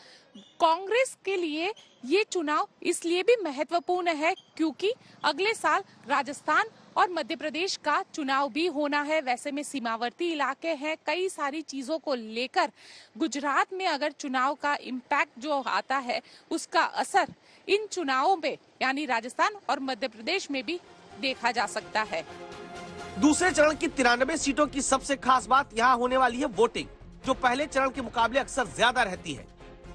कांग्रेस के लिए ये चुनाव इसलिए भी महत्वपूर्ण है क्योंकि अगले साल राजस्थान और मध्य प्रदेश का चुनाव भी होना है। वैसे में सीमावर्ती इलाके हैं, कई सारी चीजों को लेकर गुजरात में अगर चुनाव का इम्पैक्ट जो आता है उसका असर इन चुनावों में यानी राजस्थान और मध्य प्रदेश में भी देखा जा सकता है। दूसरे चरण की 93 सीटों की सबसे खास बात यहाँ होने वाली है वोटिंग, जो पहले चरण के मुकाबले अक्सर ज्यादा रहती है।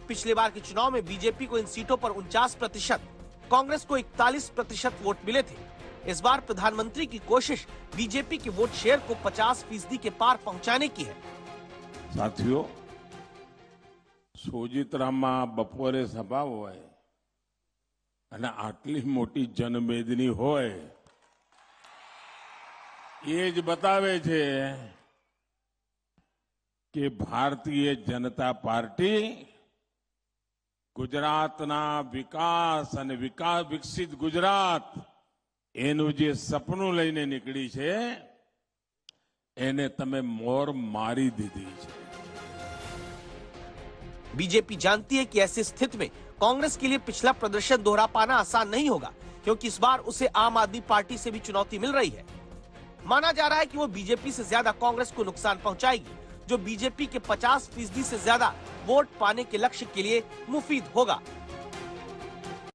पिछले बार के चुनाव में बीजेपी को इन सीटों पर 49%, कांग्रेस को 41% वोट मिले थे। इस बार प्रधानमंत्री की कोशिश बीजेपी के वोट शेयर को 50% के पार पहुंचाने की है। साथियों, સોજિત્રામાં બપોરે સભા હોય અને આટલી મોટી જનમેદની હોય એ જ બતાવે છે કે ભારતીય જનતા પાર્ટી ગુજરાતના વિકાસ અને વિકસિત ગુજરાત એનું જે સપનું લઈને નીકળી છે એને તમે મોર મારી દીધી છે। बीजेपी जानती है कि ऐसी स्थिति में कांग्रेस के लिए पिछला प्रदर्शन दोहरा पाना आसान नहीं होगा, क्योंकि इस बार उसे आम आदमी पार्टी से भी चुनौती मिल रही है। माना जा रहा है कि वो बीजेपी से ज्यादा कांग्रेस को नुकसान पहुंचाएगी, जो बीजेपी के 50% से ज्यादा वोट पाने के लक्ष्य के लिए मुफीद होगा।